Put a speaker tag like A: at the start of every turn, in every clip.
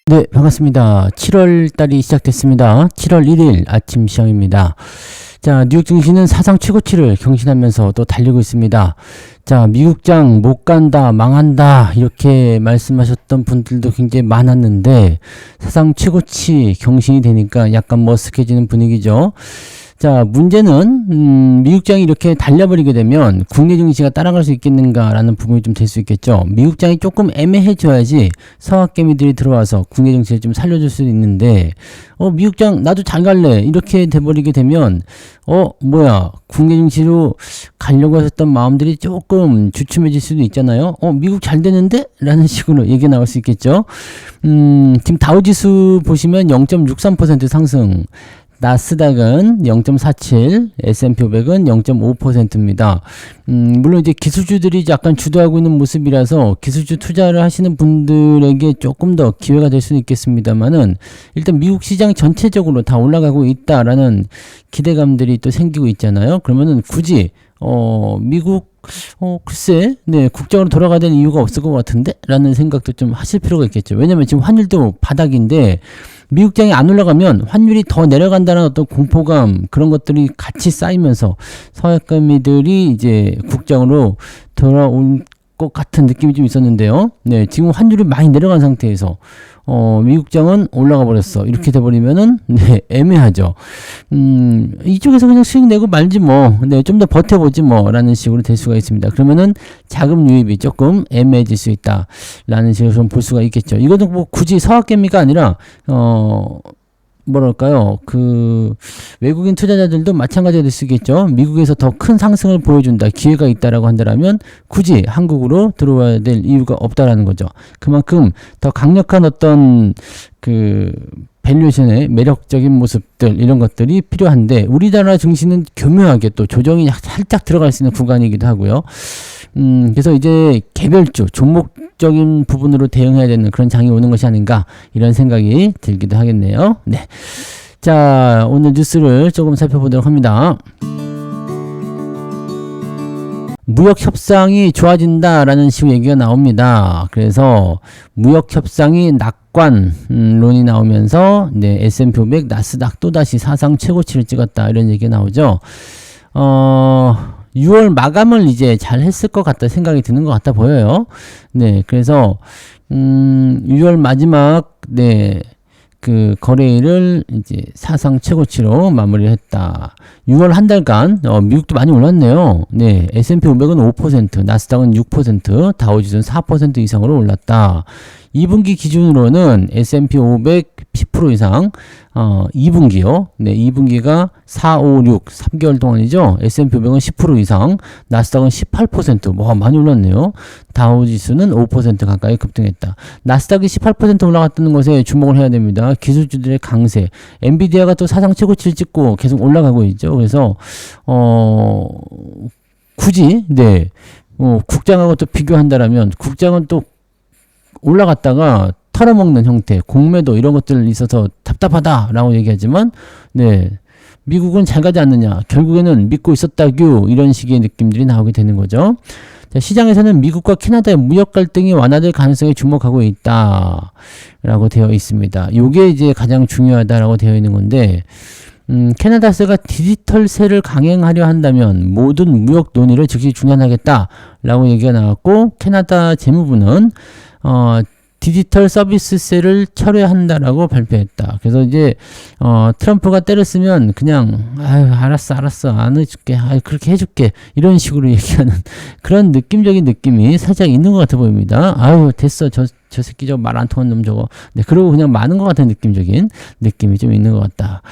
A: 네, 반갑습니다. 7월 달이 시작됐습니다. 7월 1일 아침 시황입니다. 자, 뉴욕 증시는 사상 최고치를 경신하면서 또 달리고 있습니다. 자, 미국장 못 간다, 망한다, 이렇게 말씀하셨던 분들도 굉장히 많았는데, 사상 최고치 경신이 되니까 약간 머쓱해지는 분위기죠. 자, 문제는 미국장이 이렇게 달려버리게 되면 국내 증시가 따라갈 수 있겠는가라는 부분이 좀 될 수 있겠죠. 미국장이 조금 애매해져야지 서학개미들이 들어와서 국내 증시를 좀 살려줄 수 있는데 미국장 나도 잘 갈래 이렇게 돼버리게 되면 뭐야, 국내 증시로 가려고 하셨던 마음들이 조금 주춤해질 수도 있잖아요. 미국 잘 되는데? 라는 식으로 얘기 나올 수 있겠죠. 지금 다우지수 보시면 0.63% 상승, 나스닥은 0.47, S&P 500은 0.5%입니다. 물론 이제 기술주들이 약간 주도하고 있는 모습이라서 기술주 투자를 하시는 분들에게 조금 더 기회가 될 수는 있겠습니다만은 일단 미국 시장 전체적으로 다 올라가고 있다라는 기대감들이 또 생기고 있잖아요. 그러면은 굳이 미국 글쎄, 국장으로 돌아가야 되는 이유가 없을 것 같은데? 라는 생각도 좀 하실 필요가 있겠죠. 왜냐면 지금 환율도 바닥인데, 미국장이 안 올라가면 환율이 더 내려간다는 어떤 공포감, 그런 것들이 같이 쌓이면서 서약감이들이 이제 국장으로 돌아올 것 같은 느낌이 좀 있었는데요. 네, 지금 환율이 많이 내려간 상태에서, 미국장은 올라가 버렸어. 이렇게 돼버리면은, 애매하죠. 이쪽에서 그냥 수익 내고 말지 뭐, 좀 더 버텨보지 뭐, 라는 식으로 될 수가 있습니다. 그러면은 자금 유입이 조금 애매해질 수 있다. 라는 식으로 좀 볼 수가 있겠죠. 이것도 뭐 굳이 서학개미가 아니라, 뭐랄까요, 외국인 투자자들도 마찬가지가 될 수 있겠죠. 미국에서 더 큰 상승을 보여준다, 기회가 있다라고 한다면 굳이 한국으로 들어와야 될 이유가 없다라는 거죠. 그만큼 더 강력한 어떤 밸류에이션의 매력적인 모습들, 이런 것들이 필요한데, 우리나라 증시는 교묘하게 또 조정이 살짝 들어갈 수 있는 구간이기도 하고요. 그래서 이제 개별주, 종목적인 부분으로 대응해야 되는 그런 장이 오는 것이 아닌가, 이런 생각이 들기도 하겠네요. 네. 자, 오늘 뉴스를 조금 살펴보도록 합니다. 무역 협상이 좋아진다라는 식으로 얘기가 나옵니다. 그래서 무역 협상이 낙관론이 나오면서 S&P 500, 나스닥 또다시 사상 최고치를 찍었다, 이런 얘기가 나오죠. 6월 마감을 이제 잘 했을 것 같다 생각이 드는 것 같아 보여요. 네, 그래서 6월 마지막 거래일을 이제 사상 최고치로 마무리를 했다. 6월 한 달간 미국도 많이 올랐네요. 네, S&P 500은 5%, 나스닥은 6%, 다우지수는 4% 이상으로 올랐다. 2분기 기준으로는 S&P 500 10% 이상, 2분기요. 네, 2분기가 4, 5, 6, 3개월 동안이죠. S&P 500은 10% 이상, 나스닥은 18%, 많이 올랐네요. 다우지수는 5% 가까이 급등했다. 나스닥이 18% 올라갔다는 것에 주목을 해야 됩니다. 기술주들의 강세. 엔비디아가 또 사상 최고치를 찍고 계속 올라가고 있죠. 그래서, 굳이, 국장하고 또 비교한다라면, 국장은 또 올라갔다가 털어먹는 형태, 공매도 이런 것들 있어서 답답하다라고 얘기하지만, 미국은 잘 가지 않느냐, 결국에는 믿고 있었다규, 이런 식의 느낌들이 나오게 되는 거죠. 자, 시장에서는 미국과 캐나다의 무역 갈등이 완화될 가능성에 주목하고 있다라고 되어 있습니다. 요게 이제 가장 중요하다라고 되어 있는 건데, 캐나다세가 디지털세를 강행하려 한다면 모든 무역 논의를 즉시 중단하겠다라고 얘기가 나왔고, 캐나다 재무부는 디지털 서비스세를 철회한다라고 발표했다. 그래서 이제 트럼프가 때를 쓰면 그냥 알았어 안 해줄게, 그렇게 해줄게, 이런 식으로 얘기하는 그런 느낌적인 느낌이 살짝 있는 것 같아 보입니다. 됐어, 저 새끼 저 말 안 통하는 놈 저거, 그러고 그냥 많은 것 같은 느낌적인 느낌이 좀 있는 것 같다.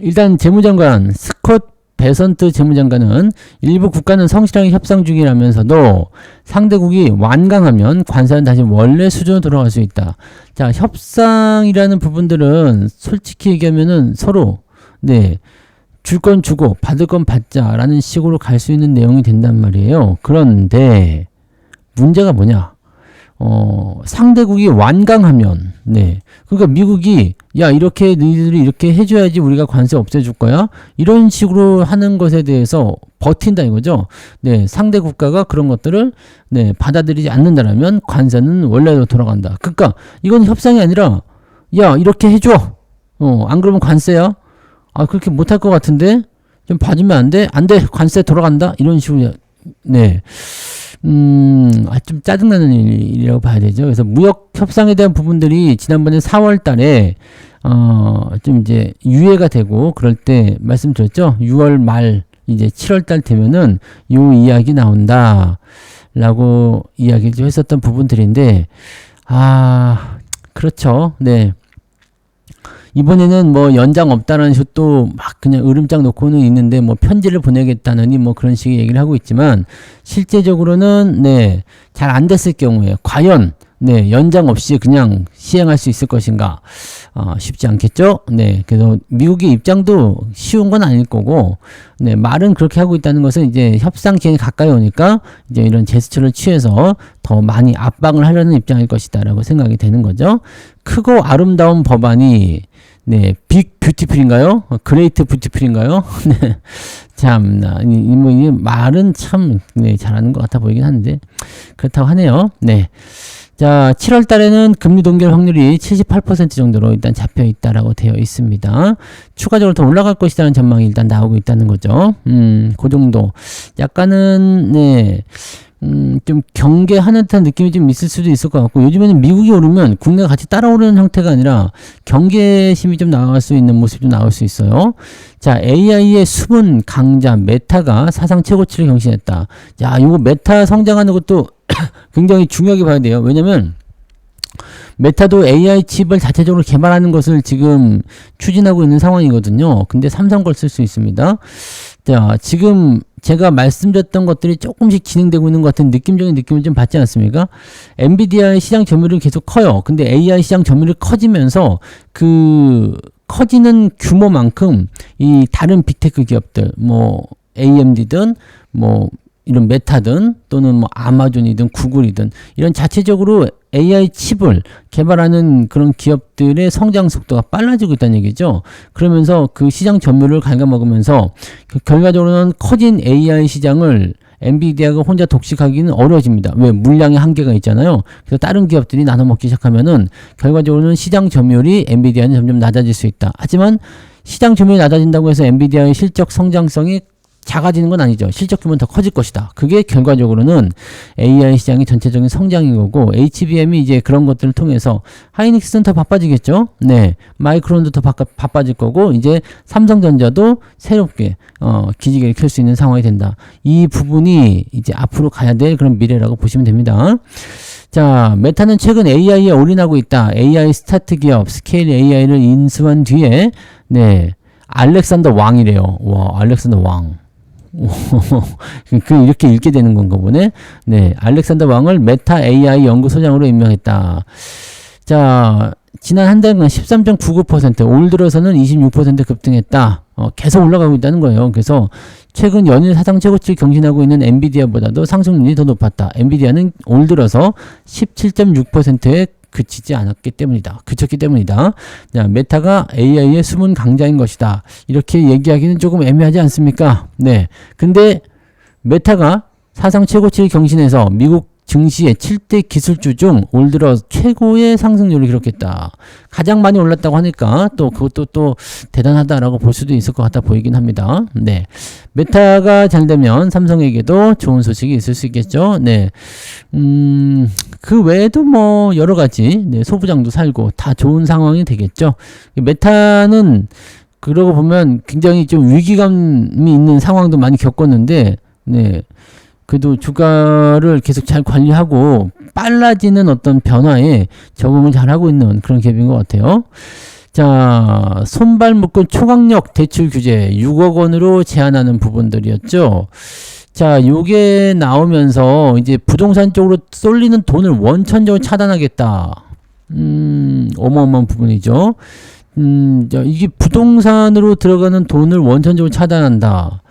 A: 일단 재무장관 스콧 베선트 재무장관은 일부 국가는 성실하게 협상 중이라면서도 상대국이 완강하면 관세는 다시 원래 수준으로 돌아갈 수 있다. 자, 협상이라는 부분들은 솔직히 얘기하면은 서로 줄 건 주고 받을 건 받자라는 식으로 갈 수 있는 내용이 된단 말이에요. 그런데 문제가 뭐냐? 상대국이 완강하면, 그러니까 미국이 야, 이렇게 너희들이 이렇게 해줘야지 우리가 관세 없애줄 거야. 이런 식으로 하는 것에 대해서 버틴다 이거죠. 네, 상대 국가가 그런 것들을 네, 받아들이지 않는다라면 관세는 원래로 돌아간다. 그러니까 이건 협상이 아니라 야, 이렇게 해줘. 안 그러면 관세야. 아, 그렇게 못할 것 같은데 좀 봐주면 안 돼? 안 돼. 관세 돌아간다. 이런 식으로 네. 좀 짜증나는 일이라고 봐야 되죠. 그래서 무역 협상에 대한 부분들이 지난번에 4월 달에, 좀 이제 유예가 되고 그럴 때 말씀드렸죠. 6월 말, 이제 7월 달 되면은 요 이야기 나온다. 라고 이야기를 좀 했었던 부분들인데, 그렇죠. 네. 이번에는 뭐 연장 없다라는 식으로 막 그냥 으름장 놓고는 있는데 뭐 편지를 보내겠다느니 뭐 그런 식의 얘기를 하고 있지만 실제적으로는 네, 잘 안 됐을 경우에 과연 네, 연장 없이 그냥 시행할 수 있을 것인가? 쉽지 않겠죠? 네, 그래서 미국의 입장도 쉬운 건 아닐 거고, 네, 말은 그렇게 하고 있다는 것은 이제 협상 기한이 가까이 오니까 이제 이런 제스처를 취해서 더 많이 압박을 하려는 입장일 것이다라고 생각이 되는 거죠. 크고 아름다운 법안이 네, 빅 뷰티풀인가요? 그레이트 뷰티풀인가요? 네, 참나, 이 말은 참, 네, 잘하는 것 같아 보이긴 하는데, 그렇다고 하네요. 네. 자, 7월 달에는 금리 동결 확률이 78% 정도로 일단 잡혀 있다라고 되어 있습니다. 추가적으로 더 올라갈 것이라는 전망이 일단 나오고 있다는 거죠. 그 정도. 약간은, 네. 좀 경계하는 듯한 느낌이 좀 있을 수도 있을 것 같고, 요즘에는 미국이 오르면 국내가 같이 따라오르는 형태가 아니라 경계심이 좀 나올 수 있는 모습이 좀 나올 수 있어요. 자, AI의 수분 강자 메타가 사상 최고치를 경신했다. 자, 요거 메타 성장하는 것도 굉장히 중요하게 봐야 돼요. 왜냐면 메타도 AI 칩을 자체적으로 개발하는 것을 지금 추진하고 있는 상황이거든요. 근데 삼성 걸 쓸 수 있습니다. 자, 지금 제가 말씀드렸던 것들이 조금씩 진행되고 있는 것 같은 느낌적인 느낌을 좀 받지 않습니까? 엔비디아의 시장 점유율이 계속 커요. 근데 AI 시장 점유율이 커지면서 그 커지는 규모만큼 이 다른 빅테크 기업들, 뭐 AMD든 뭐 이런 메타든 또는 뭐 아마존이든 구글이든 이런 자체적으로 AI 칩을 개발하는 그런 기업들의 성장 속도가 빨라지고 있다는 얘기죠. 그러면서 그 시장 점유율을 갉아먹으면서 결과적으로는 커진 AI 시장을 엔비디아가 혼자 독식하기는 어려워집니다. 왜? 물량의 한계가 있잖아요. 그래서 다른 기업들이 나눠먹기 시작하면은 결과적으로는 시장 점유율이 엔비디아는 점점 낮아질 수 있다. 하지만 시장 점유율이 낮아진다고 해서 엔비디아의 실적 성장성이 작아지는 건 아니죠. 실적 규모는 더 커질 것이다. 그게 결과적으로는 AI 시장의 전체적인 성장인 거고, HBM이 이제 그런 것들을 통해서 하이닉스는 더 바빠지겠죠. 네, 마이크론도 더 바빠질 거고, 이제 삼성전자도 새롭게 기지개를 켤 수 있는 상황이 된다. 이 부분이 이제 앞으로 가야 될 그런 미래라고 보시면 됩니다. 자, 메타는 최근 AI에 올인하고 있다. AI 스타트 기업 스케일 AI를 인수한 뒤에 네, 알렉산더 왕이래요. 와, 알렉산더 왕. 이렇게 읽게 되는 건가 보네. 네, 알렉산더 왕을 메타 AI 연구소장으로 임명했다. 자, 지난 한 달간 13.99%, 올 들어서는 26% 급등했다. 계속 올라가고 있다는 거예요. 그래서 최근 연일 사상 최고치를 경신하고 있는 엔비디아보다도 상승률이 더 높았다. 엔비디아는 올 들어서 17.6%에 그쳤기 때문이다. 자, 메타가 AI의 숨은 강자인 것이다. 이렇게 얘기하기는 조금 애매하지 않습니까? 네. 근데 메타가 사상 최고치를 경신해서 미국 증시의 7대 기술주 중 올 들어 최고의 상승률을 기록했다. 가장 많이 올랐다고 하니까 또 그것도 또 대단하다라고 볼 수도 있을 것 같아 보이긴 합니다. 네. 메타가 잘 되면 삼성에게도 좋은 소식이 있을 수 있겠죠. 네. 그 외에도 뭐 여러 가지 네, 소부장도 살고 다 좋은 상황이 되겠죠. 메타는 그러고 보면 굉장히 좀 위기감이 있는 상황도 많이 겪었는데 네. 그래도 주가를 계속 잘 관리하고 빨라지는 어떤 변화에 적응을 잘하고 있는 그런 기업인 것 같아요. 자, 손발 묶은 초강력 대출 규제 6억 원으로 제한하는 부분들이었죠. 자, 요게 나오면서 이제 부동산 쪽으로 쏠리는 돈을 원천적으로 차단하겠다. 어마어마한 부분이죠. 자, 이게 부동산으로 들어가는 돈을 원천적으로 차단한다.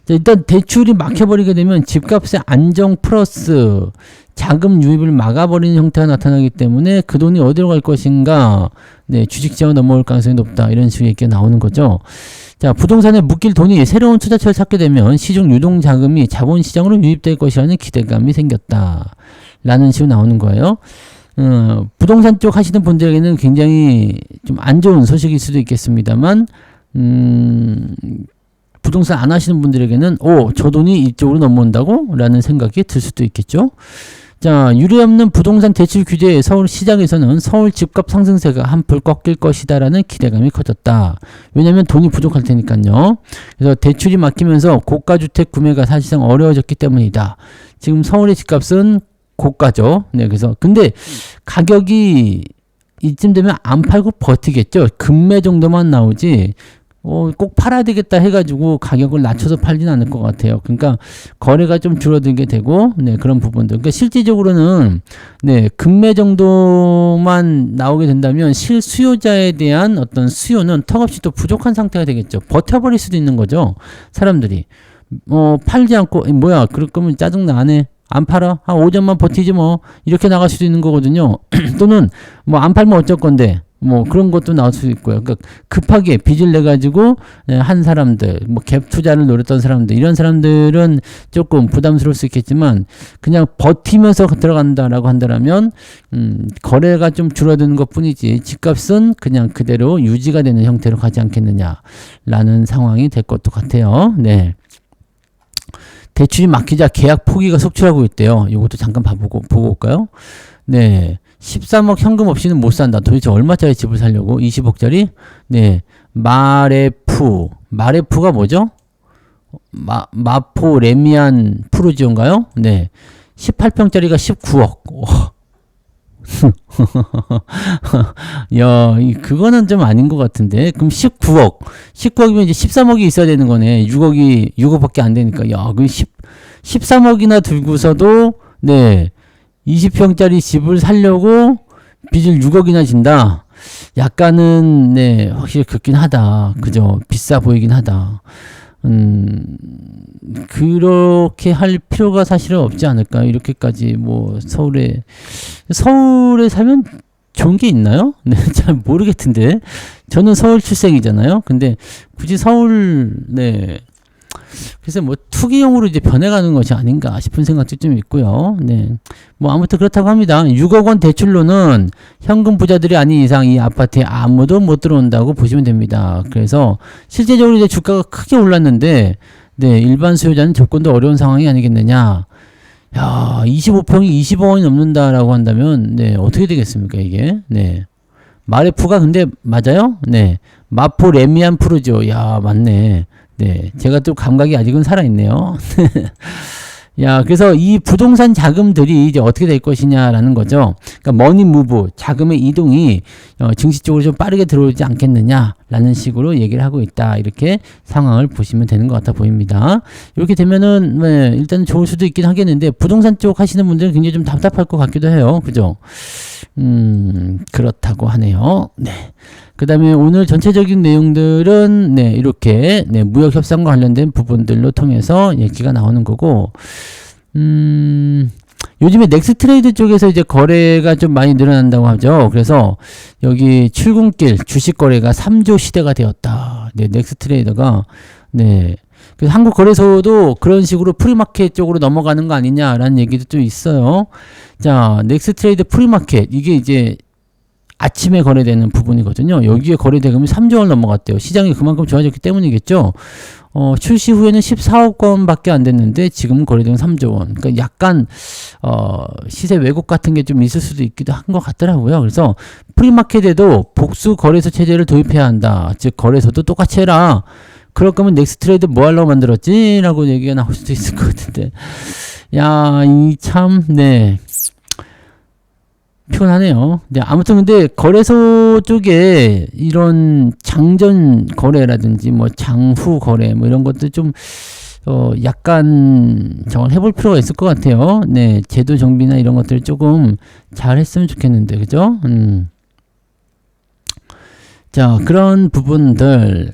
A: 자, 일단 대출이 막혀버리게 되면 집값의 안정 플러스 자금 유입을 막아버리는 형태가 나타나기 때문에 그 돈이 어디로 갈 것인가, 네, 주식시장을 넘어올 가능성이 높다, 이런 식의 얘기가 나오는 거죠. 자, 부동산에 묶일 돈이 새로운 투자처를 찾게 되면 시중 유동 자금이 자본시장으로 유입될 것이라는 기대감이 생겼다, 라는 식으로 나오는 거예요. 부동산 쪽 하시는 분들에게는 굉장히 좀 안 좋은 소식일 수도 있겠습니다만, 부동산 안 하시는 분들에게는 저 돈이 이쪽으로 넘어온다고? 라는 생각이 들 수도 있겠죠. 자, 유례없는 부동산 대출 규제에 서울 시장에서는 서울 집값 상승세가 한풀 꺾일 것이다 라는 기대감이 커졌다. 왜냐면 돈이 부족할 테니까요. 그래서 대출이 막히면서 고가주택 구매가 사실상 어려워졌기 때문이다. 지금 서울의 집값은 고가죠. 네, 그래서 근데 가격이 이쯤 되면 안 팔고 버티겠죠. 급매 정도만 나오지 꼭 팔아야 되겠다 해가지고 가격을 낮춰서 팔지는 않을 것 같아요. 그러니까 거래가 좀 줄어들게 되고, 네, 그런 부분들. 그러니까 실질적으로는, 네, 급매 정도만 나오게 된다면 실수요자에 대한 어떤 수요는 턱없이 또 부족한 상태가 되겠죠. 버텨버릴 수도 있는 거죠. 사람들이. 팔지 않고, 뭐야, 그럴 거면 짜증나, 안 해. 안 팔아? 한 5점만 버티지 뭐. 이렇게 나갈 수도 있는 거거든요. 또는 뭐 안 팔면 어쩔 건데. 뭐 그런 것도 나올 수 있고요. 그러니까 급하게 빚을 내 가지고 한 사람들, 뭐 갭 투자를 노렸던 사람들, 이런 사람들은 조금 부담스러울 수 있겠지만 그냥 버티면서 들어간다라고 한다면 거래가 좀 줄어드는 것뿐이지 집값은 그냥 그대로 유지가 되는 형태로 가지 않겠느냐라는 상황이 될 것도 같아요. 네. 대출이 막히자 계약 포기가 속출하고 있대요. 이것도 잠깐 보고 올까요? 네. 13억 현금 없이는 못 산다. 도대체 얼마짜리 집을 살려고? 20억짜리? 네. 마레프가 뭐죠? 마포 레미안 푸르지오인가요? 네. 18평짜리가 19억. 야, 그거는 좀 아닌 것 같은데. 그럼 19억. 19억이면 이제 13억이 있어야 되는 거네. 6억밖에 안 되니까. 야, 그 13억이나 들고서도, 네. 20평짜리 집을 살려고 빚을 6억이나 진다. 약간은, 네, 확실히 그렇긴 하다. 그죠? 비싸 보이긴 하다. 그렇게 할 필요가 사실은 없지 않을까요? 이렇게까지 뭐 서울에 살면 좋은 게 있나요? 네, 잘 모르겠는데. 저는 서울 출생이잖아요. 근데 굳이 서울, 네. 그래서 뭐 투기용으로 이제 변해가는 것이 아닌가 싶은 생각도 좀 있고요. 네. 뭐 아무튼 그렇다고 합니다. 6억 원 대출로는 현금 부자들이 아닌 이상 이 아파트에 아무도 못 들어온다고 보시면 됩니다. 그래서 실제적으로 이제 주가가 크게 올랐는데, 네, 일반 수요자는 접근도 어려운 상황이 아니겠느냐. 야, 25평이 20억 원이 넘는다라고 한다면, 네, 어떻게 되겠습니까, 이게? 네. 마레프가 근데 맞아요? 네. 마포 레미안 푸르지오. 야, 맞네. 네, 제가 또 감각이 아직은 살아있네요. 야, 그래서 이 부동산 자금들이 이제 어떻게 될 것이냐라는 거죠. 그러니까 머니 무브, 자금의 이동이 증시 쪽으로 좀 빠르게 들어오지 않겠느냐라는 식으로 얘기를 하고 있다. 이렇게 상황을 보시면 되는 것 같아 보입니다. 이렇게 되면은 네, 일단 좋을 수도 있긴 하겠는데 부동산 쪽 하시는 분들은 굉장히 좀 답답할 것 같기도 해요. 그죠? 그렇다고 하네요. 네. 그 다음에 오늘 전체적인 내용들은 네, 이렇게 네, 무역 협상과 관련된 부분들로 통해서 얘기가 나오는 거고, 요즘에 넥스트레이드 쪽에서 이제 거래가 좀 많이 늘어난다고 하죠. 그래서 여기 출근길 주식 거래가 3조 시대가 되었다. 네, 넥스트레이더가 네. 그래서 한국 거래소도 그런 식으로 프리마켓 쪽으로 넘어가는 거 아니냐라는 얘기도 좀 있어요. 자, 넥스트레이드 프리마켓 이게 이제 아침에 거래되는 부분이거든요. 여기에 거래 대금이 3조 원 넘어갔대요. 시장이 그만큼 좋아졌기 때문이겠죠. 출시 후에는 14억 원밖에 안 됐는데 지금은 거래대금 3조 원. 그러니까 약간 시세 왜곡 같은 게 좀 있을 수도 있기도 한 것 같더라고요. 그래서 프리마켓에도 복수 거래소 체제를 도입해야 한다. 즉 거래소도 똑같이 해라. 그럴 거면 넥스트레이드 뭐 하려고 만들었지? 라고 얘기가 나올 수도 있을 것 같은데. 야, 이 참, 네. 피곤하네요. 네, 아무튼 근데 거래소 쪽에 이런 장전 거래라든지 뭐 장후 거래 뭐 이런 것들 좀 약간 정을 해볼 필요가 있을 것 같아요. 네, 제도 정비나 이런 것들 조금 잘 했으면 좋겠는데, 그죠? 자, 그런 부분들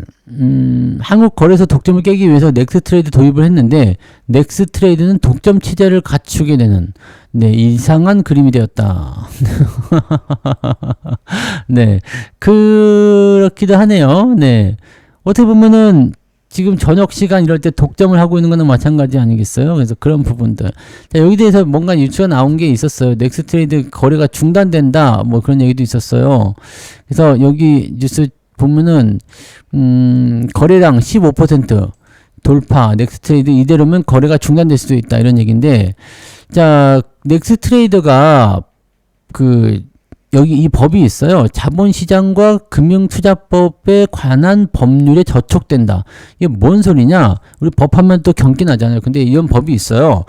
A: 한국 거래소 독점을 깨기 위해서 넥스트레이드 도입을 했는데 넥스트레이드는 독점 체제를 갖추게 되는 네, 이상한 그림이 되었다. 네, 그렇기도 하네요. 네, 어떻게 보면은 지금 저녁 시간 이럴 때 독점을 하고 있는 거는 마찬가지 아니겠어요? 그래서 그런 부분들. 자, 여기 대해서 뭔가 유추가 나온 게 있었어요. 넥스트레이드 거래가 중단된다. 뭐 그런 얘기도 있었어요. 그래서 여기 뉴스 보면은 거래량 15% 돌파, 넥스트레이드 이대로면 거래가 중단될 수도 있다 이런 얘기인데, 자, 넥스트레이드가 여기 이 법이 있어요. 자본시장과 금융투자법에 관한 법률에 저촉된다. 이게 뭔 소리냐? 우리 법하면 또 경기 나잖아요. 근데 이런 법이 있어요.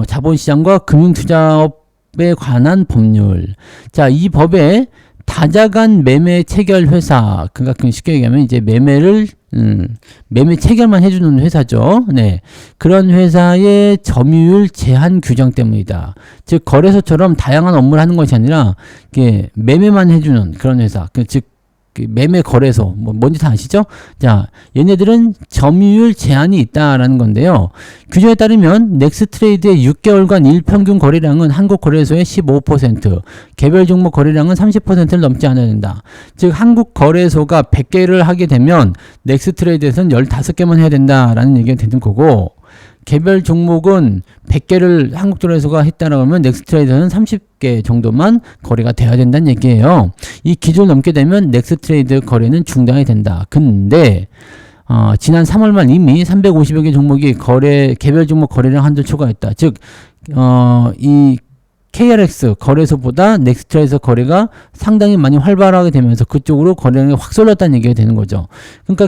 A: 자본시장과 금융투자법에 관한 법률. 자, 이 법에 다자간 매매 체결 회사, 그러니까 쉽게 얘기하면 이제 매매 체결만 해주는 회사죠. 네. 그런 회사의 점유율 제한 규정 때문이다. 즉, 거래소처럼 다양한 업무를 하는 것이 아니라, 이게 매매만 해주는 그런 회사. 즉, 매매 거래소, 뭔지 다 아시죠? 자, 얘네들은 점유율 제한이 있다라는 건데요. 규정에 따르면 넥스트레이드의 6개월간 일평균 거래량은 한국 거래소의 15%, 개별 종목 거래량은 30%를 넘지 않아야 된다. 즉, 한국 거래소가 100개를 하게 되면 넥스트레이드에서는 15개만 해야 된다라는 얘기가 되는 거고, 개별 종목은 100개를 한국 거래소가 했다라고 하면 넥스트레이드는 30개 정도만 거래가 돼야 된다는 얘기예요. 이 기준을 넘게 되면 넥스트레이드 거래는 중단이 된다. 근데 지난 3월 말 이미 350여 개 종목이 개별 종목 거래량 한도 초과했다. 즉, 이 KRX 거래소보다 넥스트레이드 거래가 상당히 많이 활발하게 되면서 그쪽으로 거래량이 확 쏠렸다는 얘기가 되는 거죠. 그러니까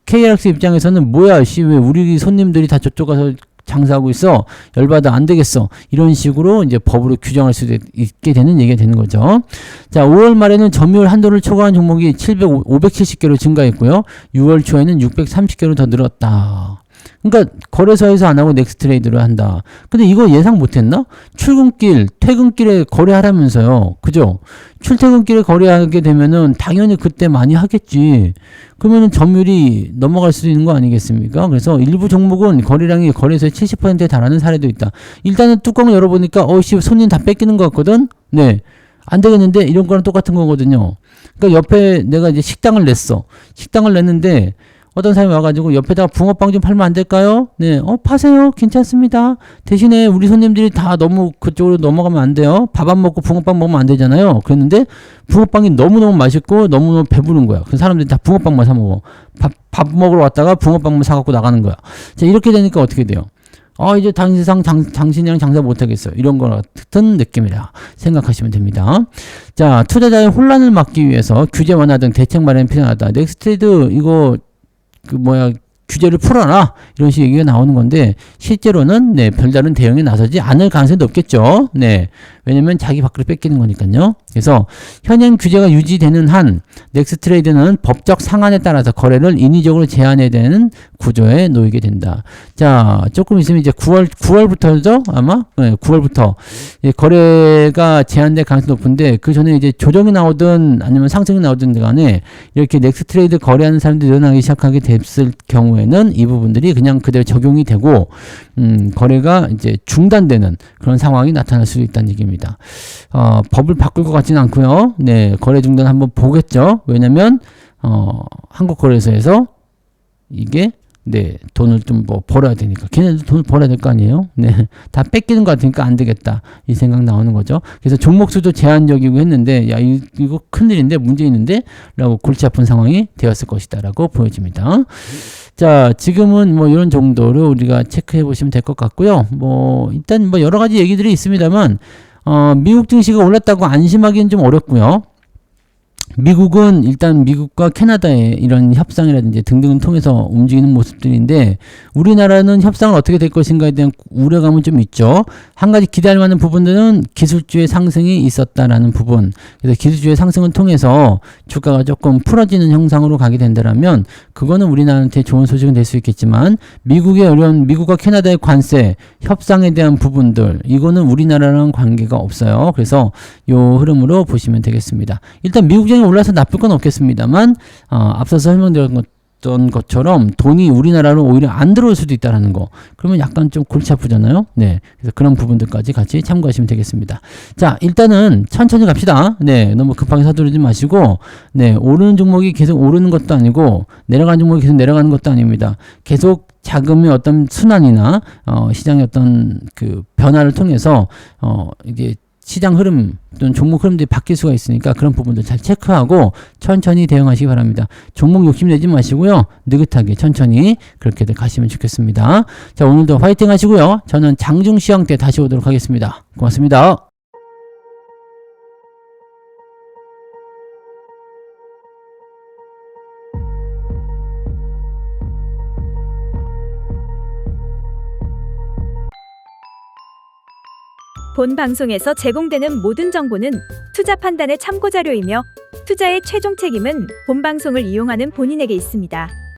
A: KRX 입장에서는 뭐야, 왜 우리 손님들이 다 저쪽 가서 장사하고 있어? 열받아, 안 되겠어. 이런 식으로 이제 법으로 규정할 수도 있게 되는 얘기가 되는 거죠. 자, 5월 말에는 점유율 한도를 초과한 종목이 570개로 증가했고요. 6월 초에는 630개로 더 늘었다. 그러니까 거래소에서 안 하고 넥스트레이드를 한다. 근데 이거 예상 못했나? 출근길, 퇴근길에 거래하라면서요. 그죠? 출퇴근길에 거래하게 되면은 당연히 그때 많이 하겠지. 그러면은 점유율이 넘어갈 수도 있는 거 아니겠습니까? 그래서 일부 종목은 거래량이 거래소의 70%에 달하는 사례도 있다. 일단은 뚜껑을 열어보니까 손님 다 뺏기는 것 같거든? 네. 안 되겠는데? 이런 거랑 똑같은 거거든요. 그러니까 옆에 내가 이제 식당을 냈어. 식당을 냈는데 어떤 사람이 와가지고 옆에다가 붕어빵 좀 팔면 안 될까요? 네, 파세요. 괜찮습니다. 대신에 우리 손님들이 다 너무 그쪽으로 넘어가면 안 돼요. 밥 안 먹고 붕어빵 먹으면 안 되잖아요. 그랬는데 붕어빵이 너무너무 맛있고 너무너무 배부른 거야. 그래서 사람들이 다 붕어빵만 사 먹어. 밥 먹으러 왔다가 붕어빵만 사갖고 나가는 거야. 자, 이렇게 되니까 어떻게 돼요? 이제 당신이랑 장사 못하겠어. 이런 거 같은 느낌이라 생각하시면 됩니다. 자, 투자자의 혼란을 막기 위해서 규제 완화 등 대책 마련이 필요하다. 넥스트레이드 이거 규제를 풀어라 이런 식의 얘기가 나오는 건데 실제로는 네, 별다른 대응에 나서지 않을 가능성이 높겠죠. 네, 왜냐면 자기 밖으로 뺏기는 거니까요. 그래서 현행 규제가 유지되는 한 넥스트레이드는 법적 상한에 따라서 거래를 인위적으로 제한해야 되는 구조에 놓이게 된다. 자, 조금 있으면 이제 9월부터죠 아마. 네, 9월부터 거래가 제한될 가능성이 높은데 그 전에 이제 조정이 나오든 아니면 상승이 나오든 간에 이렇게 넥스트레이드 거래하는 사람들이 늘어나기 시작하게 됐을 경우에는 이 부분들이 그냥 그대로 적용이 되고 거래가 이제 중단되는 그런 상황이 나타날 수 있다는 얘기입니다. 법을 바꿀 것 같지는 않고요. 네, 거래 중단 한번 보겠죠. 왜냐면 한국 거래소에서 이게 네, 돈을 좀 벌어야 되니까. 걔네도 돈을 벌어야 될 거 아니에요? 네. 다 뺏기는 것 같으니까 안 되겠다. 이 생각 나오는 거죠. 그래서 종목 수도 제한적이고 했는데, 야, 이거 큰일인데, 문제 있는데? 라고 골치 아픈 상황이 되었을 것이다. 라고 보여집니다. 자, 지금은 이런 정도로 우리가 체크해 보시면 될 것 같고요. 일단 여러 가지 얘기들이 있습니다만, 미국 증시가 올랐다고 안심하기는 좀 어렵고요. 미국은 일단 미국과 캐나다의 이런 협상이라든지 등등을 통해서 움직이는 모습들인데 우리나라는 협상을 어떻게 될 것인가에 대한 우려감은 좀 있죠. 한 가지 기대할 만한 부분들은 기술주의 상승이 있었다라는 부분. 그래서 기술주의 상승을 통해서 주가가 조금 풀어지는 형상으로 가게 된다면 그거는 우리나라한테 좋은 소식은 될 수 있겠지만 미국과 캐나다의 관세 협상에 대한 부분들 이거는 우리나라랑 관계가 없어요. 그래서 요 흐름으로 보시면 되겠습니다. 일단 미국 증시 올라서 나쁠 건 없겠습니다만 앞서서 설명드린 말씀드렸던 것처럼 돈이 우리나라로 오히려 안 들어올 수도 있다라는 거. 그러면 약간 좀 골치 아프잖아요. 네. 그래서 그런 부분들까지 같이 참고하시면 되겠습니다. 자, 일단은 천천히 갑시다. 네. 너무 급하게 서두르지 마시고, 네. 오르는 종목이 계속 오르는 것도 아니고, 내려가는 종목이 계속 내려가는 것도 아닙니다. 계속 자금의 어떤 순환이나, 시장의 어떤 그 변화를 통해서, 이게 시장 흐름 또는 종목 흐름들이 바뀔 수가 있으니까 그런 부분들 잘 체크하고 천천히 대응하시기 바랍니다. 종목 욕심내지 마시고요. 느긋하게 천천히 그렇게들 가시면 좋겠습니다. 자, 오늘도 화이팅 하시고요. 저는 장중 시황 때 다시 오도록 하겠습니다. 고맙습니다.
B: 본 방송에서 제공되는 모든 정보는 투자 판단의 참고 자료이며 투자의 최종 책임은 본 방송을 이용하는 본인에게 있습니다.